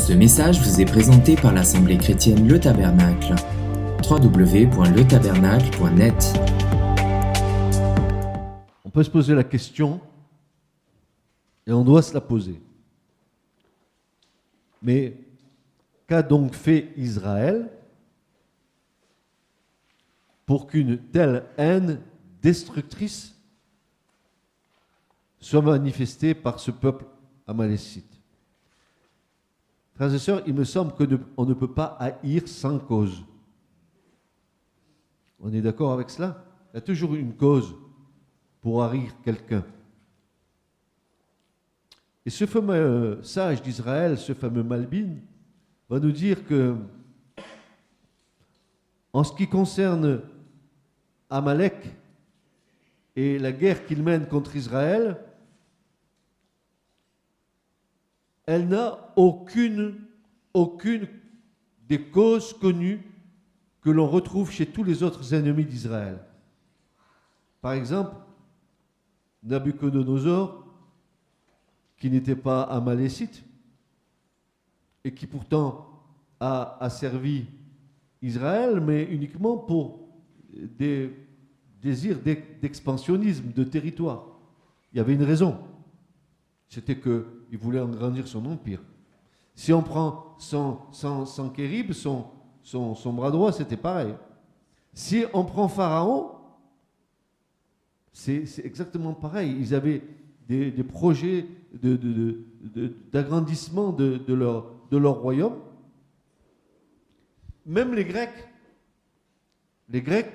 Ce message vous est présenté par l'Assemblée chrétienne Le Tabernacle. www.letabernacle.net. On peut se poser la question, et on doit se la poser. Mais qu'a donc fait Israël pour qu'une telle haine destructrice soit manifestée par ce peuple amalécite? Frères et sœurs, il me semble qu'on ne peut pas haïr sans cause. On est d'accord avec cela? Il y a toujours une cause pour haïr quelqu'un. Et ce fameux sage d'Israël, ce fameux Malbim, va nous dire que, en ce qui concerne Amalek et la guerre qu'il mène contre Israël, elle n'a aucune des causes connues que l'on retrouve chez tous les autres ennemis d'Israël. Par exemple, Nabuchodonosor, qui n'était pas amalécite et qui pourtant a servi Israël, mais uniquement pour des désirs d'expansionnisme, de territoire. Il y avait une raison. C'était qu'il voulait agrandir son empire. Si on prend Sanchérib, son bras droit, c'était pareil. Si on prend Pharaon, c'est exactement pareil. Ils avaient des projets d'agrandissement de leur royaume. Même les Grecs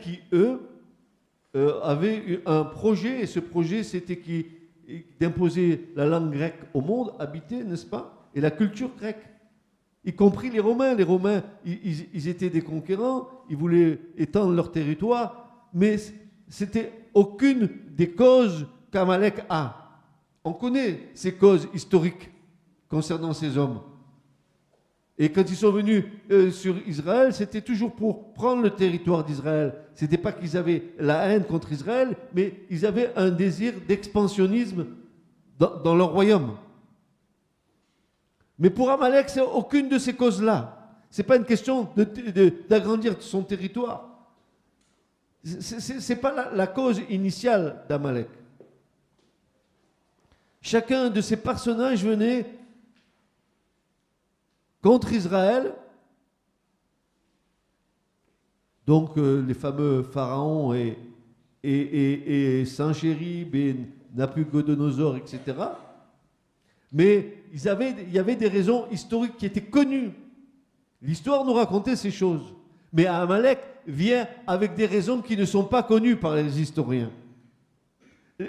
qui, eux, avaient eu un projet, et ce projet, c'était d'imposer la langue grecque au monde habité, n'est-ce pas? Et la culture grecque, y compris les Romains. Les Romains, ils étaient des conquérants, ils voulaient étendre leur territoire, mais c'était aucune des causes qu'Amalek a. On connaît ces causes historiques concernant ces hommes. Et quand ils sont venus sur Israël, c'était toujours pour prendre le territoire d'Israël. Ce n'était pas qu'ils avaient la haine contre Israël, mais ils avaient un désir d'expansionnisme dans leur royaume. Mais pour Amalek, c'est aucune de ces causes-là. Ce n'est pas une question d'agrandir son territoire. Ce n'est pas la cause initiale d'Amalek. Chacun de ces personnages venait contre Israël. Donc les fameux pharaons et Sanchérib et Nabuchodonosor, etc. Mais il y avait des raisons historiques qui étaient connues. L'histoire nous racontait ces choses. Mais Amalek vient avec des raisons qui ne sont pas connues par les historiens.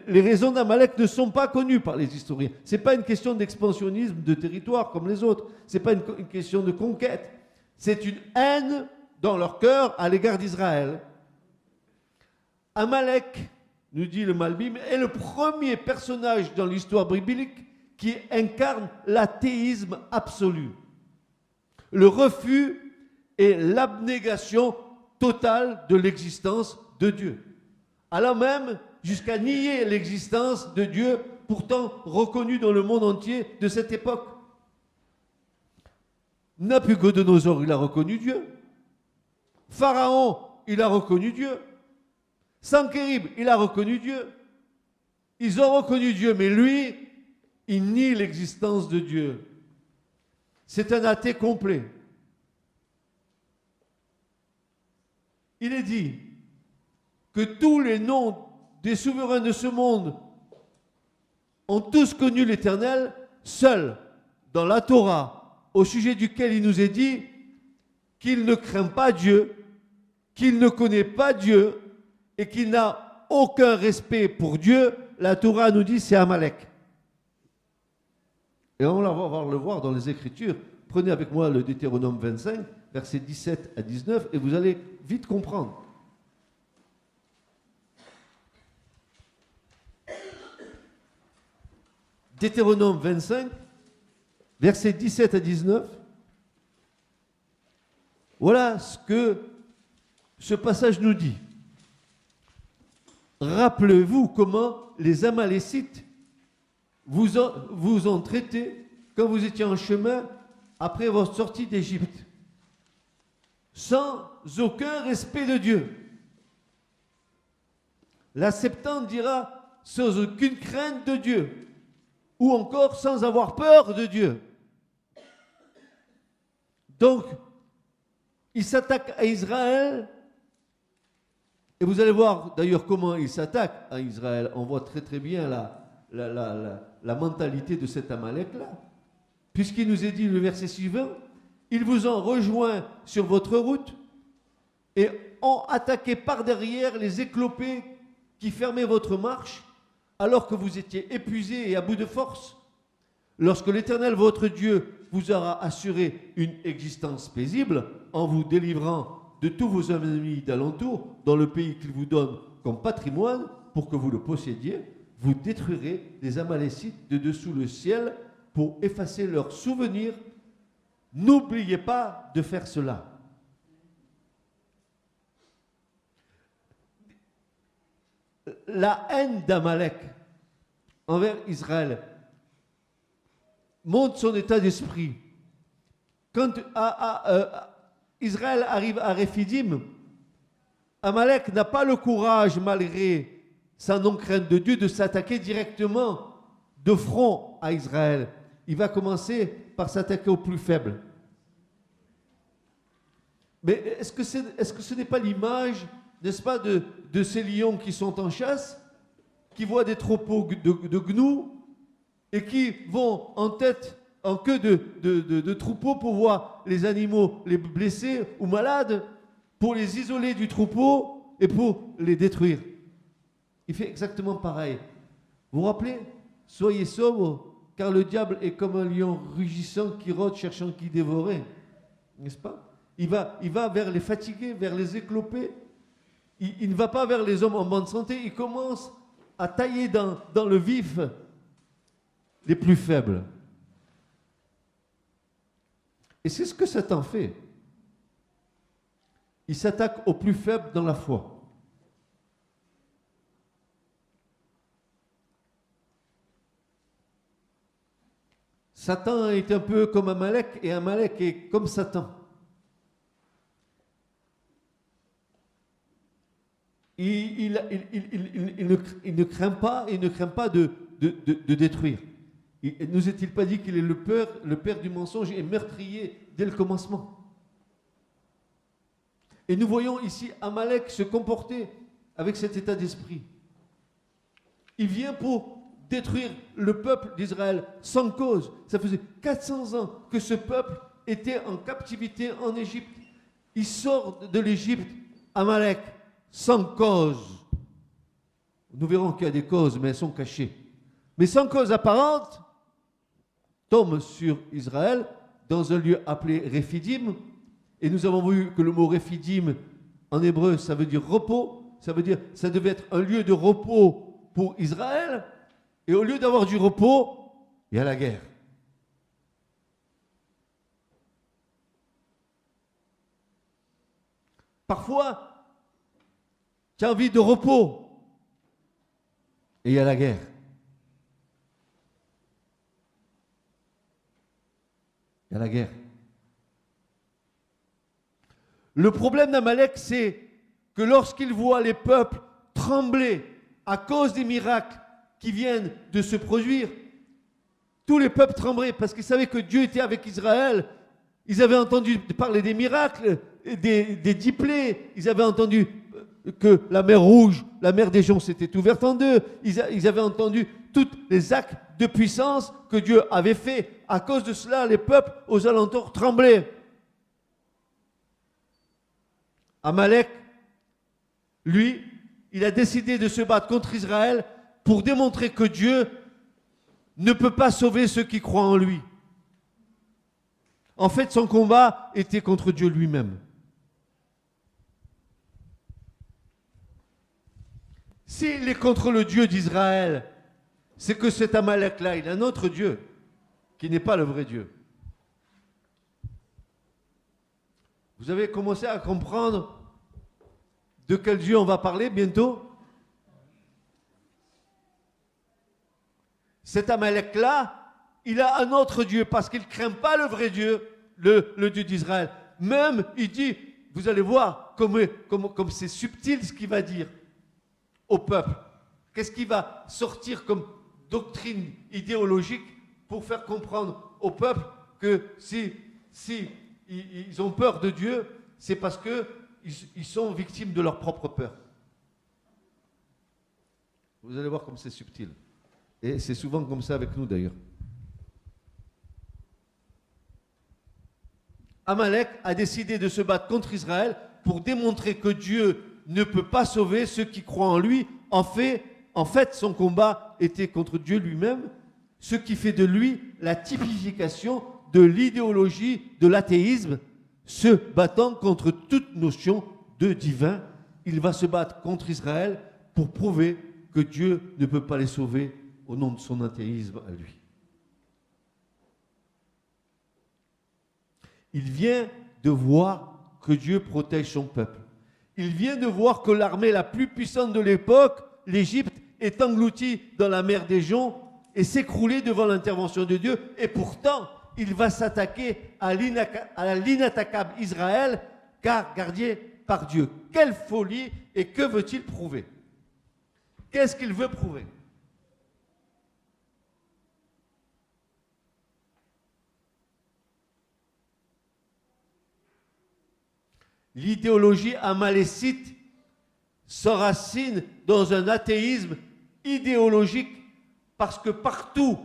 Les raisons d'Amalek ne sont pas connues par les historiens. Ce n'est pas une question d'expansionnisme de territoire comme les autres. Ce n'est pas une question de conquête. C'est une haine dans leur cœur à l'égard d'Israël. Amalek, nous dit le Malbim, est le premier personnage dans l'histoire biblique qui incarne l'athéisme absolu. Le refus et l'abnégation totale de l'existence de Dieu. Allant même jusqu'à nier l'existence de Dieu, pourtant reconnu dans le monde entier de cette époque. Nabuchodonosor, il a reconnu Dieu. Pharaon, il a reconnu Dieu. Sanchérib, il a reconnu Dieu. Ils ont reconnu Dieu, mais lui, il nie l'existence de Dieu. C'est un athée complet. Il est dit que tous les noms des souverains de ce monde ont tous connu l'Éternel, seul dans la Torah, au sujet duquel il nous est dit qu'il ne craint pas Dieu, qu'il ne connaît pas Dieu et qu'il n'a aucun respect pour Dieu. La Torah nous dit c'est Amalek. Et on va le voir dans les Écritures. Prenez avec moi le Deutéronome 25, versets 17 à 19, et vous allez vite comprendre. Deutéronome 25, versets 17 à 19. Voilà ce que ce passage nous dit. Rappelez-vous comment les Amalécites vous ont traité quand vous étiez en chemin après votre sortie d'Égypte, sans aucun respect de Dieu. La Septante dira sans aucune crainte de Dieu, ou encore sans avoir peur de Dieu. Donc, il s'attaque à Israël, et vous allez voir d'ailleurs comment il s'attaque à Israël. On voit très très bien la mentalité de cet Amalek-là. Puisqu'il nous est dit, le verset suivant, ils vous ont rejoint sur votre route et ont attaqué par derrière les éclopés qui fermaient votre marche, alors que vous étiez épuisés et à bout de force. Lorsque l'Éternel, votre Dieu, vous aura assuré une existence paisible, en vous délivrant de tous vos ennemis d'alentour, dans le pays qu'il vous donne comme patrimoine, pour que vous le possédiez, vous détruirez les Amalécites de dessous le ciel pour effacer leurs souvenirs. N'oubliez pas de faire cela. La haine d'Amalek envers Israël montre son état d'esprit. Quand Israël arrive à Réphidim, Amalek n'a pas le courage, malgré sa non-crainte de Dieu, de s'attaquer directement de front à Israël. Il va commencer par s'attaquer aux plus faibles. Mais est-ce que ce n'est pas l'image, n'est-ce pas, de ces lions qui sont en chasse, qui voient des troupeaux de gnous et qui vont en tête, en queue de troupeau pour voir les animaux, les blessés ou malades, pour les isoler du troupeau et pour les détruire. Il fait exactement pareil. Vous vous rappelez? Soyez sobres, car le diable est comme un lion rugissant qui rôde cherchant qui dévorer. N'est-ce pas? Il va vers les fatigués, vers les éclopés. Il ne va pas vers les hommes en bonne santé. Il commence à tailler dans le vif les plus faibles. Et c'est ce que Satan fait. Il s'attaque aux plus faibles dans la foi. Satan est un peu comme Amalek et Amalek est comme Satan. Il ne craint pas de détruire. Nous est-il pas dit qu'il est le père du mensonge et meurtrier dès le commencement? Et nous voyons ici Amalek se comporter avec cet état d'esprit. Il vient pour détruire le peuple d'Israël sans cause. Ça faisait 400 ans que ce peuple était en captivité en Égypte. Il sort de l'Égypte, Amalek, sans cause. Nous verrons qu'il y a des causes, mais elles sont cachées. Mais sans cause apparente, tombe sur Israël dans un lieu appelé Réphidim. Et nous avons vu que le mot Réphidim, en hébreu, ça veut dire repos. Ça veut dire, ça devait être un lieu de repos pour Israël. Et au lieu d'avoir du repos, il y a la guerre. Parfois, tu as envie de repos. Et il y a la guerre. Il y a la guerre. Le problème d'Amalek, c'est que lorsqu'il voit les peuples trembler à cause des miracles qui viennent de se produire, tous les peuples tremblaient parce qu'ils savaient que Dieu était avec Israël. Ils avaient entendu parler des miracles, des 10 plaies. Ils avaient entendu que la mer Rouge, la mer des Joncs s'était ouverte en deux. Ils avaient entendu tous les actes de puissance que Dieu avait fait. À cause de cela, les peuples aux alentours tremblaient. Amalek, lui, il a décidé de se battre contre Israël pour démontrer que Dieu ne peut pas sauver ceux qui croient en lui. En fait, son combat était contre Dieu lui-même. S'il est contre le Dieu d'Israël, c'est que cet Amalek-là, il a un autre Dieu, qui n'est pas le vrai Dieu. Vous avez commencé à comprendre de quel Dieu on va parler bientôt? Cet Amalek-là, il a un autre Dieu parce qu'il ne craint pas le vrai Dieu, le Dieu d'Israël. Même, il dit, vous allez voir comme c'est subtil ce qu'il va dire au peuple. Qu'est-ce qui va sortir comme doctrine idéologique pour faire comprendre au peuple que si ils ont peur de Dieu, c'est parce qu'ils sont victimes de leur propre peur. Vous allez voir comme c'est subtil. Et c'est souvent comme ça avec nous d'ailleurs. Amalek a décidé de se battre contre Israël pour démontrer que Dieu ne peut pas sauver ceux qui croient en lui. En fait, son combat était contre Dieu lui-même, ce qui fait de lui la typification de l'idéologie de l'athéisme, se battant contre toute notion de divin. Il va se battre contre Israël pour prouver que Dieu ne peut pas les sauver au nom de son athéisme à lui. Il vient de voir que Dieu protège son peuple. Il vient de voir que l'armée la plus puissante de l'époque, l'Égypte, est engloutie dans la mer des Joncs et s'écrouler devant l'intervention de Dieu. Et pourtant, il va s'attaquer à l'inattaquable Israël, car gardé par Dieu. Quelle folie! Et que veut-il prouver? Qu'est-ce qu'il veut prouver? L'idéologie amalécite s'enracine dans un athéisme idéologique parce que partout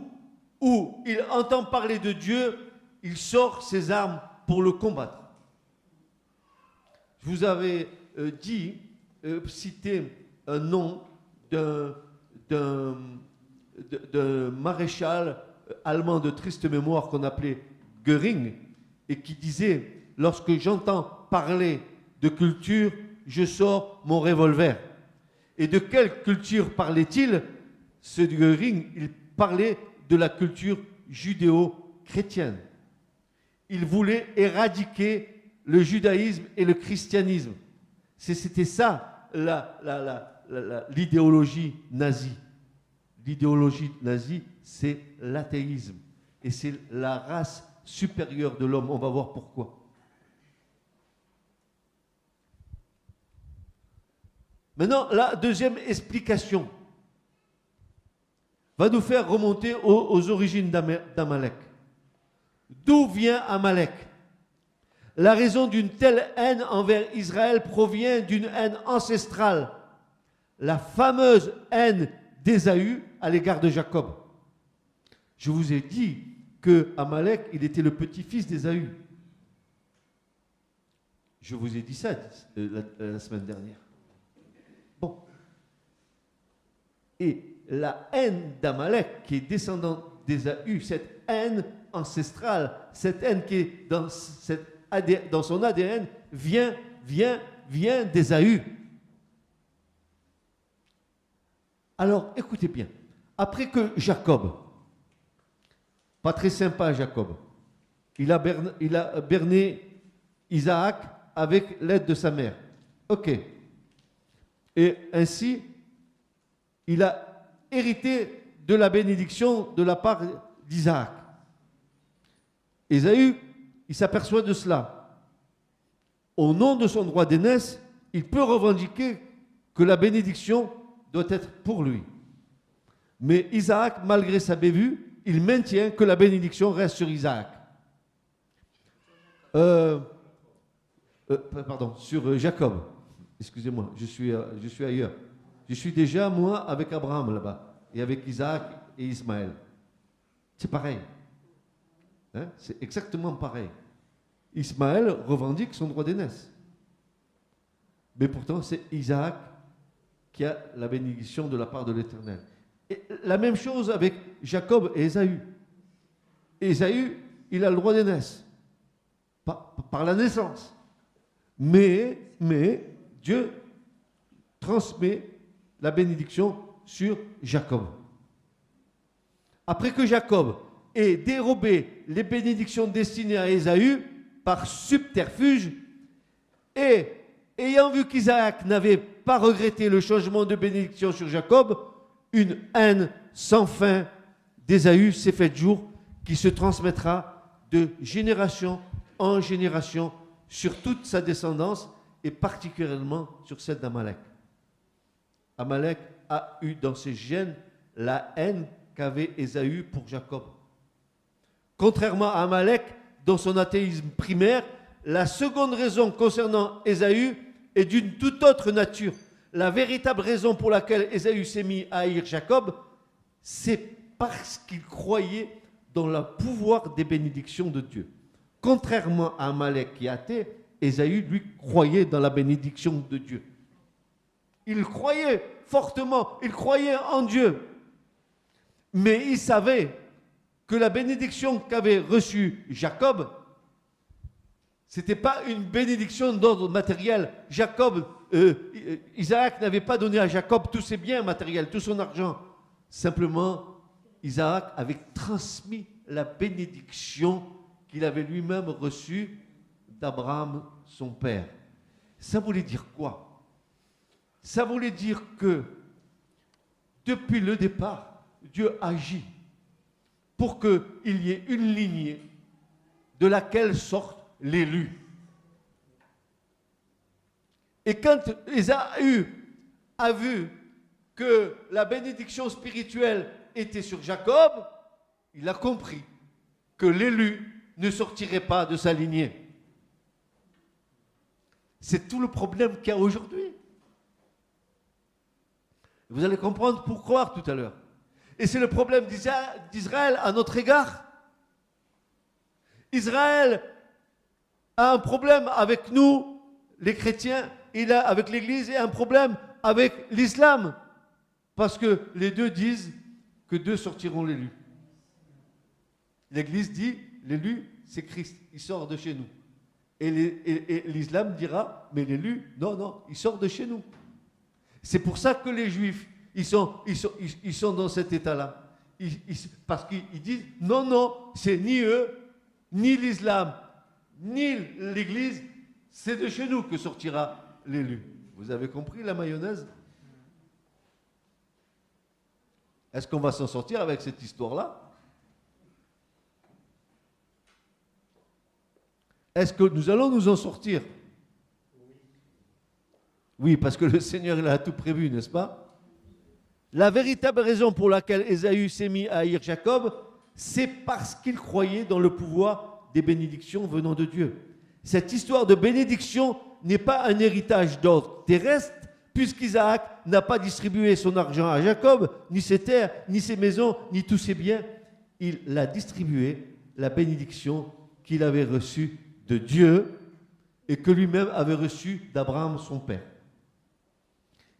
où il entend parler de Dieu, il sort ses armes pour le combattre. Je vous avais cité un nom d'un maréchal allemand de triste mémoire qu'on appelait Göring et qui disait: lorsque j'entends parler de culture, je sors mon revolver. Et de quelle culture parlait-il? Ce Göring, il parlait de la culture judéo-chrétienne. Il voulait éradiquer le judaïsme et le christianisme. C'était ça l'idéologie nazie. L'idéologie nazie, c'est l'athéisme. Et c'est la race supérieure de l'homme. On va voir pourquoi. Maintenant, la deuxième explication va nous faire remonter aux origines d'Amalek. D'où vient Amalek? La raison d'une telle haine envers Israël provient d'une haine ancestrale, la fameuse haine d'Ésaü à l'égard de Jacob. Je vous ai dit que Amalek, il était le petit-fils d'Ésaü. Je vous ai dit ça la semaine dernière. Bon. Et la haine d'Amalek, qui est descendante d'Ésaü, cette haine ancestrale, cette haine qui est dans son ADN, vient d'Ésaü. Alors, écoutez bien. Après que Jacob, pas très sympa Jacob, il a berné Isaac avec l'aide de sa mère. Ok. Et ainsi, il a hérité de la bénédiction de la part d'Isaac. Ésaü, il s'aperçoit de cela. Au nom de son droit d'aînesse, il peut revendiquer que la bénédiction doit être pour lui. Mais Isaac, malgré sa bévue, il maintient que la bénédiction reste sur Isaac. Sur Jacob. Excusez-moi, je suis ailleurs. Je suis déjà, moi, avec Abraham là-bas, et avec Isaac et Ismaël. C'est pareil. Hein? C'est exactement pareil. Ismaël revendique son droit d'aînesse. Mais pourtant, c'est Isaac qui a la bénédiction de la part de l'Éternel. Et la même chose avec Jacob et Ésaü. Ésaü, il a le droit d'aînesse, par la naissance. Mais Dieu transmet la bénédiction sur Jacob. Après que Jacob ait dérobé les bénédictions destinées à Ésaü par subterfuge, et ayant vu qu'Isaac n'avait pas regretté le changement de bénédiction sur Jacob, une haine sans fin d'Ésaü s'est faite jour, qui se transmettra de génération en génération sur toute sa descendance et particulièrement sur celle d'Amalek. Amalek a eu dans ses gènes la haine qu'avait Ésaü pour Jacob. Contrairement à Amalek, dans son athéisme primaire, la seconde raison concernant Ésaü est d'une toute autre nature. La véritable raison pour laquelle Ésaü s'est mis à haïr Jacob, c'est parce qu'il croyait dans le pouvoir des bénédictions de Dieu. Contrairement à Amalek qui est athée, Ésaü, lui, croyait dans la bénédiction de Dieu. Il croyait fortement, il croyait en Dieu. Mais il savait que la bénédiction qu'avait reçue Jacob, ce n'était pas une bénédiction d'ordre matériel. Isaac n'avait pas donné à Jacob tous ses biens matériels, tout son argent. Simplement, Isaac avait transmis la bénédiction qu'il avait lui-même reçue d'Abraham, son père. Ça voulait dire quoi? Ça voulait dire que depuis le départ, Dieu agit pour qu'il y ait une lignée de laquelle sortent l'élu. Et quand Ésaü a vu que la bénédiction spirituelle était sur Jacob, il a compris que l'élu ne sortirait pas de sa lignée. C'est tout le problème qu'il y a aujourd'hui. Vous allez comprendre pourquoi tout à l'heure. Et c'est le problème d'Israël à notre égard. Israël a un problème avec nous, les chrétiens, il a avec l'Église, et un problème avec l'islam. Parce que les deux disent que deux sortiront l'élu. L'Église dit, l'élu, c'est Christ, il sort de chez nous. Et l'islam dira, mais l'élu, non, il sort de chez nous. C'est pour ça que les Juifs, ils sont dans cet état-là. Parce qu'ils disent, non, c'est ni eux, ni l'islam, ni l'Église, c'est de chez nous que sortira l'élu. Vous avez compris la mayonnaise? Est-ce qu'on va s'en sortir avec cette histoire-là? Est-ce que nous allons nous en sortir? Oui, parce que le Seigneur, il a tout prévu, n'est-ce pas? La véritable raison pour laquelle Ésaü s'est mis à haïr Jacob, c'est parce qu'il croyait dans le pouvoir des bénédictions venant de Dieu. Cette histoire de bénédiction n'est pas un héritage d'ordre terrestre, puisqu'Isaac n'a pas distribué son argent à Jacob, ni ses terres, ni ses maisons, ni tous ses biens. Il a distribué la bénédiction qu'il avait reçue de Dieu et que lui-même avait reçue d'Abraham, son père.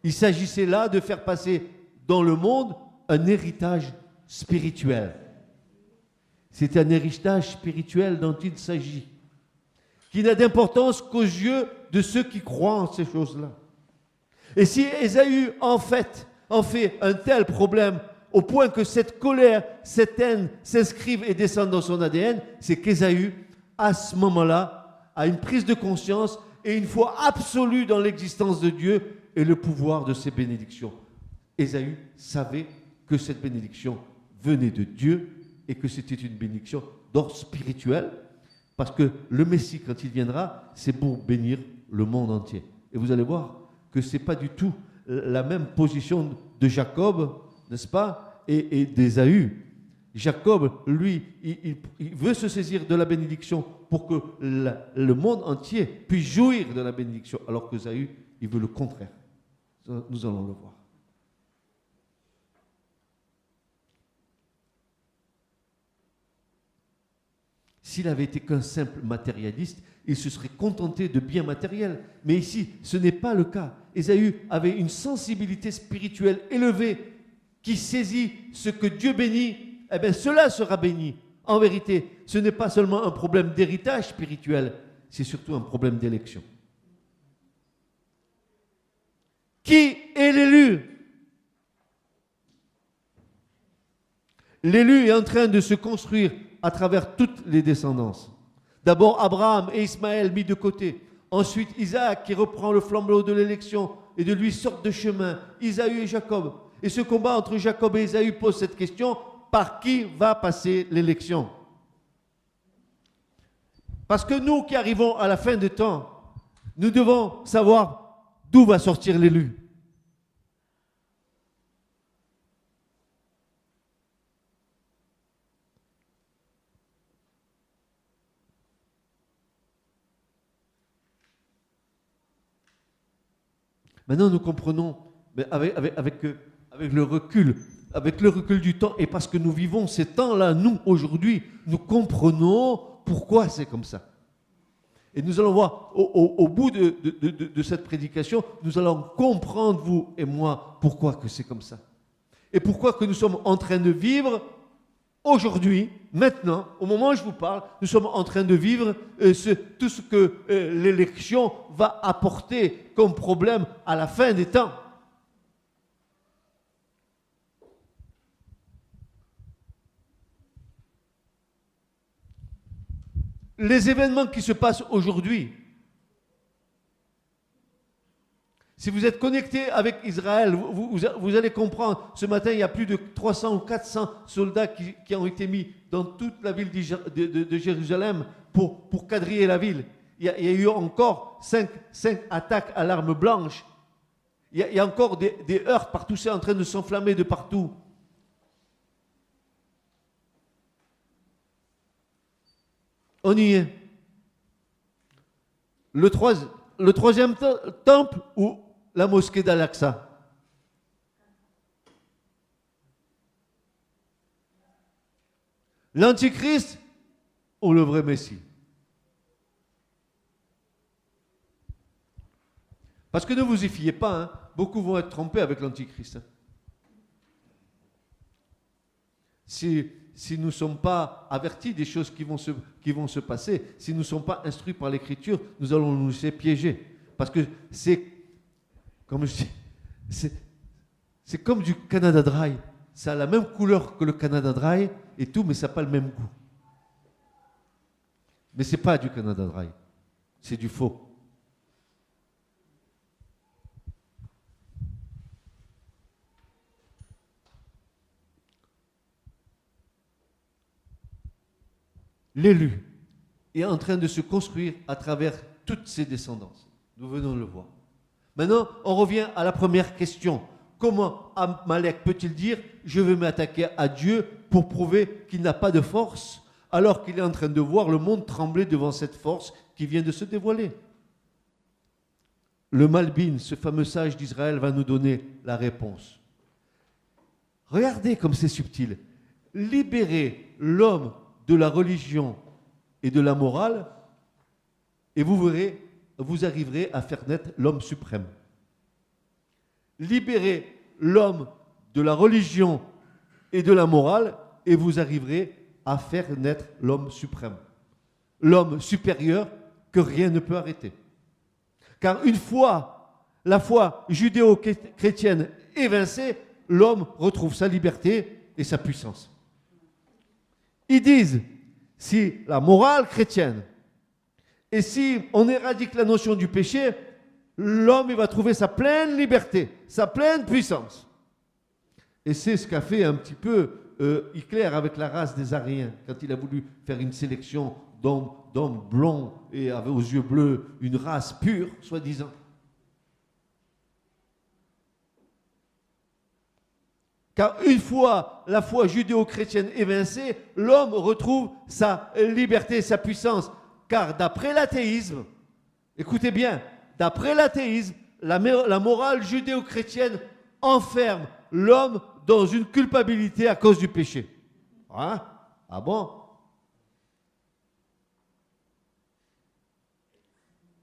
Il s'agissait là de faire passer dans le monde un héritage spirituel. C'est un héritage spirituel dont il s'agit, qui n'a d'importance qu'aux yeux de ceux qui croient en ces choses-là. Et si Ésaü en fait un tel problème au point que cette colère, cette haine s'inscrivent et descendent dans son ADN, c'est qu'Ésaü, à ce moment-là, a une prise de conscience et une foi absolue dans l'existence de Dieu et le pouvoir de ses bénédictions. Ésaü savait que cette bénédiction venait de Dieu et que c'était une bénédiction d'ordre spirituel, parce que le Messie, quand il viendra, c'est pour bénir le monde entier. Et vous allez voir que ce n'est pas du tout la même position de Jacob, n'est-ce pas, et d'Ésaü. Jacob, lui, il veut se saisir de la bénédiction pour que le monde entier puisse jouir de la bénédiction, alors que Ésaü, il veut le contraire. Nous allons le voir. S'il avait été qu'un simple matérialiste, il se serait contenté de biens matériels. Mais ici, ce n'est pas le cas. Ésaü avait une sensibilité spirituelle élevée qui saisit ce que Dieu bénit. Eh bien, cela sera béni. En vérité, ce n'est pas seulement un problème d'héritage spirituel, c'est surtout un problème d'élection. Qui est l'élu? L'élu est en train de se construire à travers toutes les descendances. D'abord Abraham et Ismaël mis de côté. Ensuite Isaac qui reprend le flambeau de l'élection et de lui sortent de chemin. Ésaü et Jacob. Et ce combat entre Jacob et Ésaü pose cette question: par qui va passer l'élection? Parce que nous qui arrivons à la fin des temps, nous devons savoir d'où va sortir l'élu. Maintenant, nous comprenons, mais avec le recul du temps, et parce que nous vivons ces temps-là, nous, aujourd'hui, nous comprenons pourquoi c'est comme ça. Et nous allons voir, au bout de cette prédication, nous allons comprendre, vous et moi, pourquoi que c'est comme ça. Et pourquoi que nous sommes en train de vivre, aujourd'hui, maintenant, au moment où je vous parle, nous sommes en train de vivre tout ce que l'élection va apporter comme problème à la fin des temps. Les événements qui se passent aujourd'hui, si vous êtes connecté avec Israël, vous allez comprendre. Ce matin, il y a plus de 300 ou 400 soldats qui ont été mis dans toute la ville de Jérusalem pour quadriller la ville. Il y a eu encore 5 attaques à l'arme blanche. Il y a encore des heurts partout, c'est en train de s'enflammer de partout. On y est. Le troisième temple ou la mosquée d'Al-Aqsa? L'Antichrist ou le vrai Messie? Parce que ne vous y fiez pas, hein, beaucoup vont être trompés avec l'Antichrist. Si nous ne sommes pas avertis des choses qui vont se passer, si nous ne sommes pas instruits par l'Écriture, nous allons nous laisser piéger. Parce que comme je dis, c'est comme du Canada Dry. Ça a la même couleur que le Canada Dry et tout, mais ça n'a pas le même goût. Mais ce n'est pas du Canada Dry. C'est du faux. L'élu est en train de se construire à travers toutes ses descendances. Nous venons de le voir. Maintenant, on revient à la première question. Comment Amalek peut-il dire « Je vais m'attaquer à Dieu pour prouver qu'il n'a pas de force » alors qu'il est en train de voir le monde trembler devant cette force qui vient de se dévoiler? Le Malbim, ce fameux sage d'Israël, va nous donner la réponse. Regardez comme c'est subtil. Libérez l'homme de la religion et de la morale, et vous verrez, vous arriverez à faire naître l'homme suprême. Libérez l'homme de la religion et de la morale, et vous arriverez à faire naître l'homme suprême. L'homme supérieur que rien ne peut arrêter. Car une fois la foi judéo-chrétienne évincée, l'homme retrouve sa liberté et sa puissance. Ils disent, si la morale chrétienne, et si on éradique la notion du péché, l'homme il va trouver sa pleine liberté, sa pleine puissance. Et c'est ce qu'a fait un petit peu Hitler avec la race des Aryens, quand il a voulu faire une sélection d'hommes blonds et avait aux yeux bleus une race pure, soi-disant. Car une fois la foi judéo-chrétienne évincée, l'homme retrouve sa liberté, sa puissance. Car d'après l'athéisme, écoutez bien, d'après l'athéisme, la morale judéo-chrétienne enferme l'homme dans une culpabilité à cause du péché. Hein? Ah bon?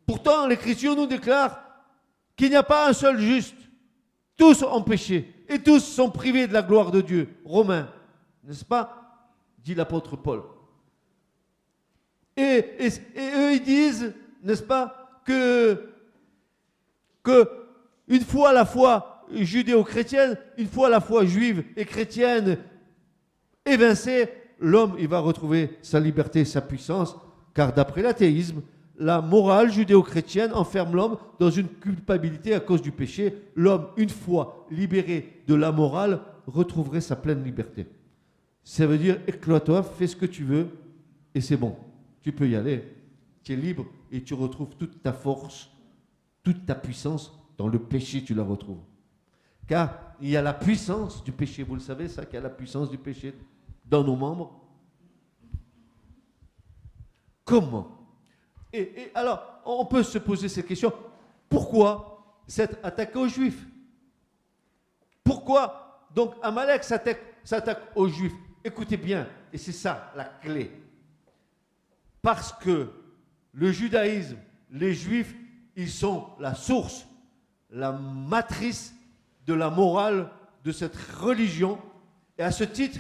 Pourtant, l'Écriture nous déclare qu'il n'y a pas un seul juste. Tous ont péché et tous sont privés de la gloire de Dieu. Romains, n'est-ce pas? Dit l'apôtre Paul. Et eux, ils disent, n'est-ce pas, que une fois la foi judéo-chrétienne, une fois la foi juive et chrétienne évincée, l'homme, il va retrouver sa liberté, sa puissance, car d'après l'athéisme, la morale judéo-chrétienne enferme l'homme dans une culpabilité à cause du péché. L'homme, une fois libéré de la morale, retrouverait sa pleine liberté. Ça veut dire, éclate-toi, fais ce que tu veux, et c'est bon. Tu peux y aller. tu es libre et tu retrouves toute ta force, toute ta puissance. Dans le péché, tu la retrouves. Car il y a la puissance du péché. Vous le savez, ça, qu'il y a la puissance du péché dans nos membres. Comment? Et alors, on peut se poser cette question. Pourquoi cette attaque aux Juifs? Pourquoi donc Amalek s'attaque aux Juifs? Écoutez bien, et c'est ça la clé. Parce que le judaïsme, les Juifs, ils sont la source, la matrice de la morale de cette religion. Et à ce titre,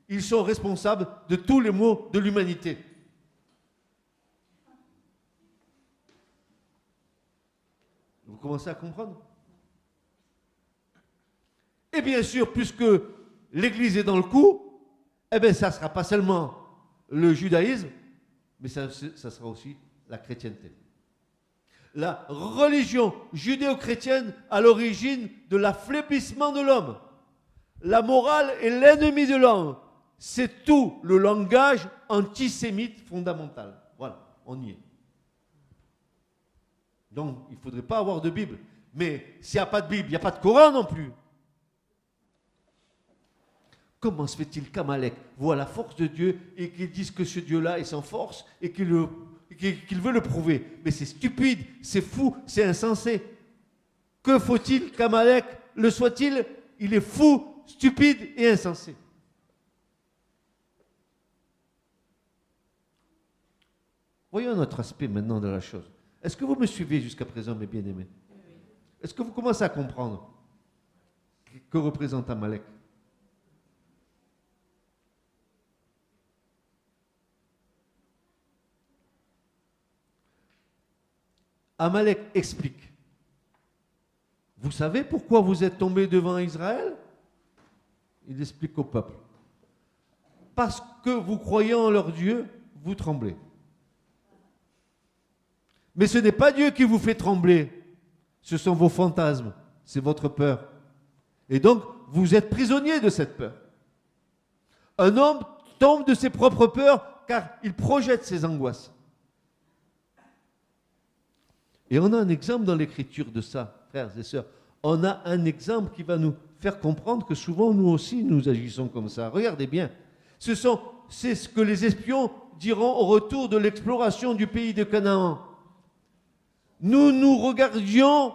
ils sont responsables de tous les maux de l'humanité. Vous commencez à comprendre? Et bien sûr, puisque l'Église est dans le coup, eh bien, ça ne sera pas seulement le judaïsme, mais ça sera aussi la chrétienté. La religion judéo-chrétienne à l'origine de l'affaiblissement de l'homme. La morale est l'ennemi de l'homme. C'est tout le langage antisémite fondamental. Voilà, on y est. Donc, il ne faudrait pas avoir de Bible. Mais s'il n'y a pas de Bible, il n'y a pas de Coran non plus. Comment se fait-il qu'Amalek voit la force de Dieu et qu'il dise que ce Dieu-là est sans force et qu'il veut le prouver? Mais c'est stupide, c'est fou, c'est insensé. Que faut-il qu'Amalek le soit-il? Il est fou, stupide et insensé. Voyons un autre aspect maintenant de la chose. Est-ce que vous me suivez jusqu'à présent, mes bien-aimés? Est-ce que vous commencez à comprendre que représente Amalek? Amalek explique. Vous savez pourquoi vous êtes tombés devant Israël? Il explique au peuple. Parce que vous croyez en leur Dieu, vous tremblez. Mais ce n'est pas Dieu qui vous fait trembler. Ce sont vos fantasmes. C'est votre peur. Et donc, vous êtes prisonnier de cette peur. Un homme tombe de ses propres peurs car il projette ses angoisses. Et on a un exemple dans l'Écriture de ça, frères et sœurs. On a un exemple qui va nous faire comprendre que souvent, nous aussi, nous agissons comme ça. Regardez bien. C'est ce que les espions diront au retour de l'exploration du pays de Canaan. Nous nous regardions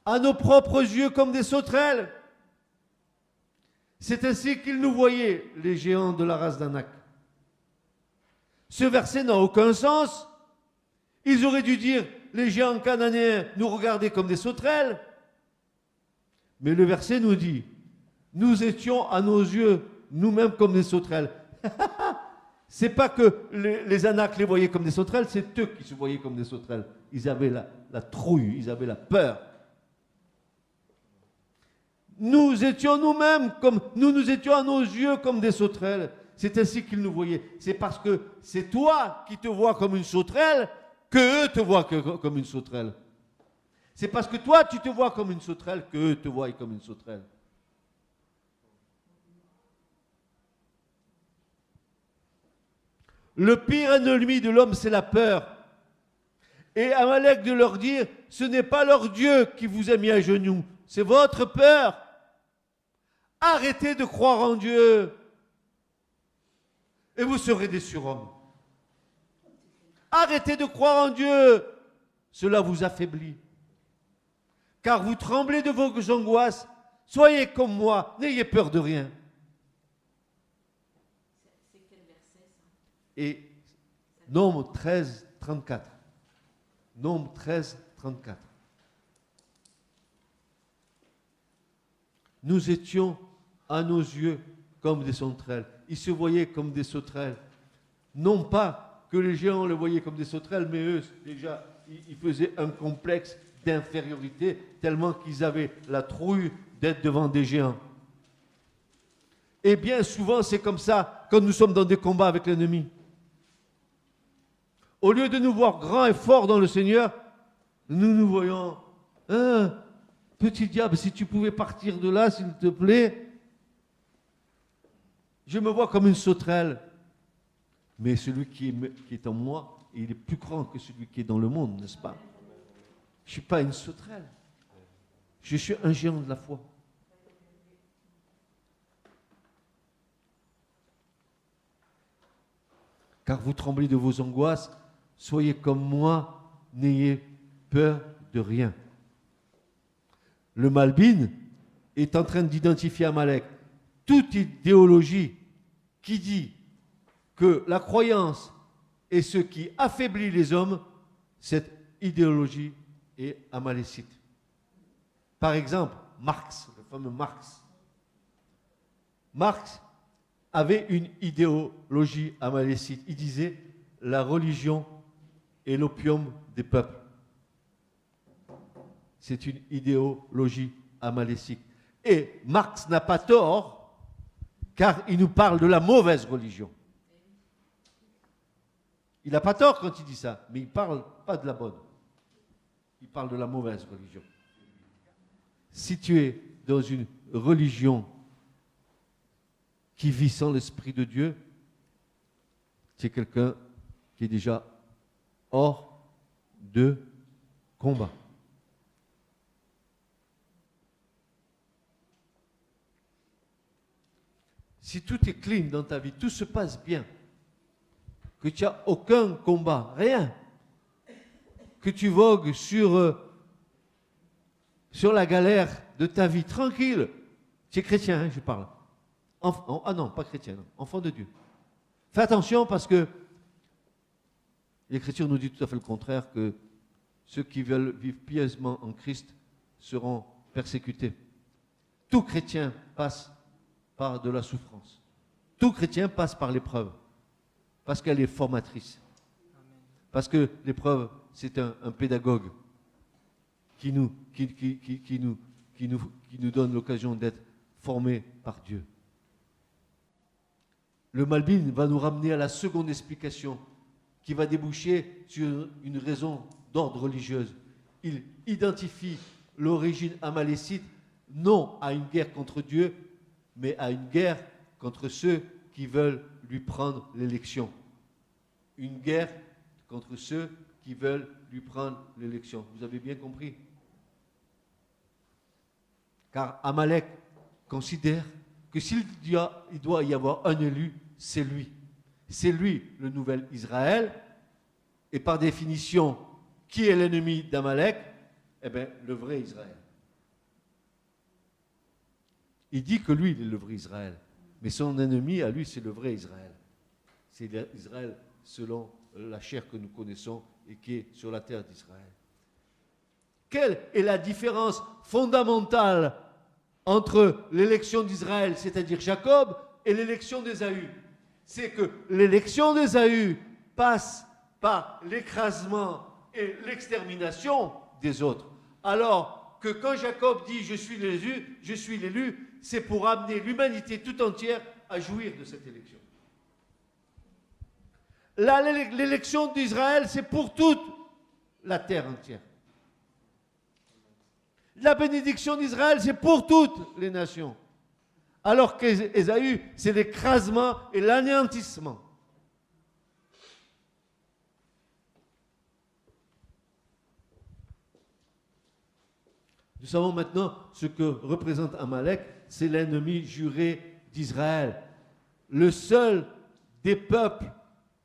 à nos propres yeux comme des sauterelles. C'est ainsi qu'ils nous voyaient, les géants de la race d'Anak. Ce verset n'a aucun sens. Ils auraient dû dire, les géants cananéens nous regardaient comme des sauterelles. Mais le verset nous dit, nous étions à nos yeux nous-mêmes comme des sauterelles. C'est pas que les Anaks les voyaient comme des sauterelles, c'est eux qui se voyaient comme des sauterelles. Ils avaient la trouille, ils avaient la peur. Nous étions nous-mêmes nous étions à nos yeux comme des sauterelles. C'est ainsi qu'ils nous voyaient. C'est parce que c'est toi qui te vois comme une sauterelle que eux te voient comme une sauterelle. C'est parce que toi tu te vois comme une sauterelle que eux te voient comme une sauterelle. Le pire ennemi de l'homme, c'est la peur. Et Amalek de leur dire, ce n'est pas leur Dieu qui vous a mis à genoux, c'est votre peur. Arrêtez de croire en Dieu et vous serez des surhommes. Arrêtez de croire en Dieu, cela vous affaiblit. Car vous tremblez de vos angoisses, soyez comme moi, n'ayez peur de rien. Et Nombre 13, 34. Nombre 13, 34. Nous étions à nos yeux comme des sauterelles. Ils se voyaient comme des sauterelles. Non pas que les géants le voyaient comme des sauterelles, mais eux, déjà, ils faisaient un complexe d'infériorité tellement qu'ils avaient la trouille d'être devant des géants. Et bien souvent, c'est comme ça quand nous sommes dans des combats avec l'ennemi. Au lieu de nous voir grands et forts dans le Seigneur, nous nous voyons, petit diable, si tu pouvais partir de là, s'il te plaît. Je me vois comme une sauterelle. Mais celui qui est en moi, il est plus grand que celui qui est dans le monde, n'est-ce pas? Je ne suis pas une sauterelle. Je suis un géant de la foi. Car vous tremblez de vos angoisses, soyez comme moi, n'ayez peur de rien. Le Malbin est en train d'identifier Amalek. Toute idéologie qui dit que la croyance est ce qui affaiblit les hommes, cette idéologie est amalécite. Par exemple, Marx, le fameux Marx. Marx avait une idéologie amalécite. Il disait la religion est l'opium des peuples. C'est une idéologie amalécite. Et Marx n'a pas tort, car il nous parle de la mauvaise religion. Il n'a pas tort quand il dit ça, mais il ne parle pas de la bonne. Il parle de la mauvaise religion. Si tu es dans une religion qui vit sans l'Esprit de Dieu, tu es quelqu'un qui est déjà hors de combat. Si tout est clean dans ta vie, tout se passe bien, que tu n'as aucun combat, rien, que tu vogues sur la galère de ta vie, tranquille, tu es chrétien, hein, je parle. Ah non, pas chrétien, non, enfant de Dieu. Fais attention parce que l'Écriture nous dit tout à fait le contraire, que ceux qui veulent vivre pieusement en Christ seront persécutés. Tout chrétien passe par de la souffrance. Tout chrétien passe par l'épreuve, parce qu'elle est formatrice. Parce que l'épreuve, c'est un pédagogue qui nous donne l'occasion d'être formés par Dieu. Le Malbin va nous ramener à la seconde explication qui va déboucher sur une raison d'ordre religieuse. Il identifie l'origine amalécite non à une guerre contre Dieu, mais à une guerre contre ceux qui veulent lui prendre l'élection. Une guerre contre ceux qui veulent lui prendre l'élection. Vous avez bien compris? Car Amalek considère que s'il doit y avoir un élu, c'est lui. C'est lui le nouvel Israël. Et par définition, qui est l'ennemi d'Amalek? Eh bien, le vrai Israël. Il dit que lui, il est le vrai Israël. Mais son ennemi, à lui, c'est le vrai Israël. C'est Israël selon la chair que nous connaissons et qui est sur la terre d'Israël. Quelle est la différence fondamentale entre l'élection d'Israël, c'est-à-dire Jacob, et l'élection d'Ésaü? C'est que l'élection d'Ésaü passe par l'écrasement et l'extermination des autres. Alors que quand Jacob dit « je suis l'élu », c'est pour amener l'humanité tout entière à jouir de cette élection. L'élection d'Israël, c'est pour toute la terre entière. La bénédiction d'Israël, c'est pour toutes les nations. Alors qu'Ésaü, c'est l'écrasement et l'anéantissement. Nous savons maintenant ce que représente Amalek, c'est l'ennemi juré d'Israël. Le seul des peuples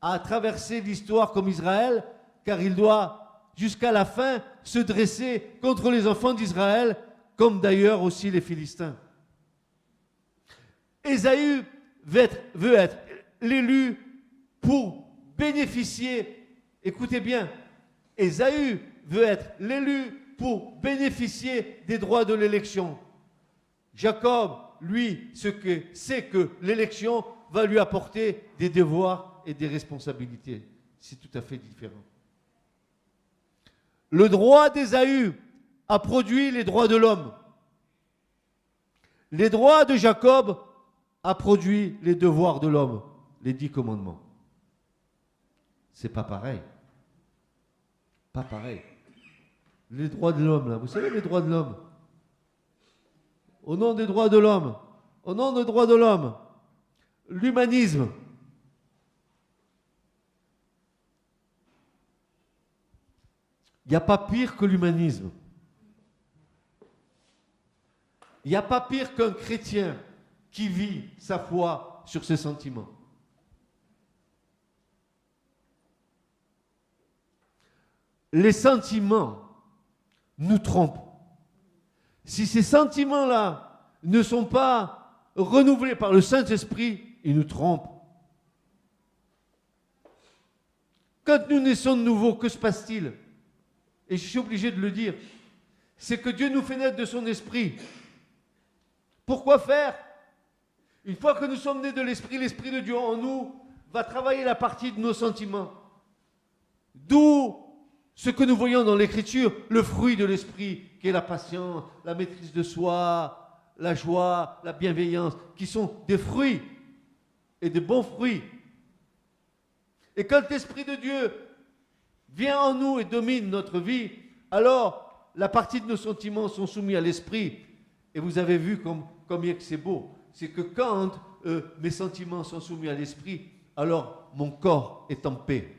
à traverser l'histoire comme Israël, car il doit, jusqu'à la fin, se dresser contre les enfants d'Israël, comme d'ailleurs aussi les Philistins. Ésaü veut être l'élu pour bénéficier, écoutez bien, Ésaü veut être l'élu pour bénéficier des droits de l'élection. Jacob, lui, sait que l'élection va lui apporter des devoirs et des responsabilités. C'est tout à fait différent. Le droit d'Ésaü a produit les droits de l'homme. Les droits de Jacob a produit les devoirs de l'homme, les 10 commandements. C'est pas pareil. Pas pareil. Les droits de l'homme, là, vous savez les droits de l'homme? Au nom des droits de l'homme, au nom des droits de l'homme, l'humanisme, Il n'y a pas pire que l'humanisme. Il n'y a pas pire qu'un chrétien qui vit sa foi sur ses sentiments. Les sentiments nous trompent. Si ces sentiments-là ne sont pas renouvelés par le Saint-Esprit, ils nous trompent. Quand nous naissons de nouveau, que se passe-t-il? Et je suis obligé de le dire. C'est que Dieu nous fait naître de son esprit. Pourquoi faire? Une fois que nous sommes nés de l'esprit de Dieu en nous va travailler la partie de nos sentiments. D'où ce que nous voyons dans l'Écriture, le fruit de l'esprit, qui est la patience, la maîtrise de soi, la joie, la bienveillance, qui sont des fruits et des bons fruits. Et quand l'Esprit de Dieu vient en nous et domine notre vie, alors la partie de nos sentiments sont soumis à l'Esprit. Et vous avez vu combien que c'est beau. C'est que quand mes sentiments sont soumis à l'Esprit, alors mon corps est en paix.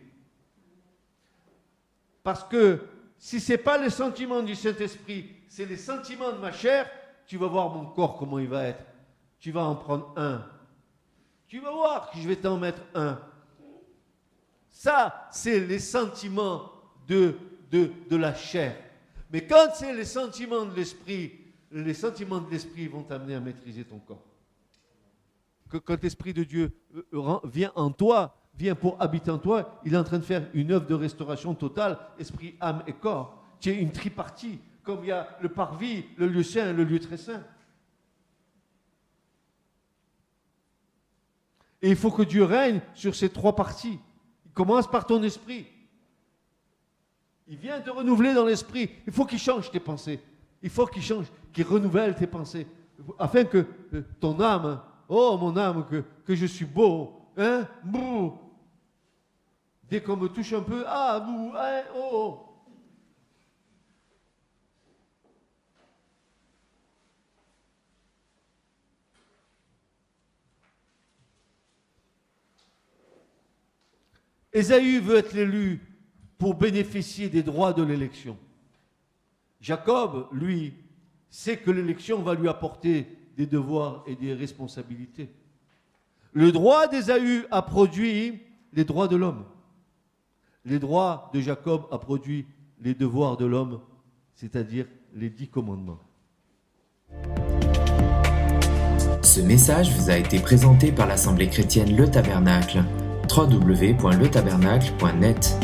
Parce que si ce n'est pas les sentiments du Saint-Esprit, c'est les sentiments de ma chair, tu vas voir mon corps comment il va être. Tu vas en prendre un. Tu vas voir que je vais t'en mettre un. Ça, c'est les sentiments de la chair. Mais quand c'est les sentiments de l'esprit vont t'amener à maîtriser ton corps. Quand l'Esprit de Dieu vient en toi, vient pour habiter en toi, il est en train de faire une œuvre de restauration totale, esprit, âme et corps. Tu es une tripartie, comme il y a le parvis, le lieu saint, le lieu très saint. Et il faut que Dieu règne sur ces trois parties. Il commence par ton esprit. Il vient te renouveler dans l'esprit. Il faut qu'il change tes pensées. Il faut qu'il change, qu'il renouvelle tes pensées. Afin que ton âme, oh mon âme, que je suis beau, hein, bouh. Dès qu'on me touche un peu, ah, bouh, hein, oh. Ésaü veut être l'élu pour bénéficier des droits de l'élection. Jacob, lui, sait que l'élection va lui apporter des devoirs et des responsabilités. Le droit d'Ésaü a produit les droits de l'homme. Les droits de Jacob a produit les devoirs de l'homme, c'est-à-dire les 10 commandements. Ce message vous a été présenté par l'Assemblée chrétienne Le Tabernacle. www.letabernacle.net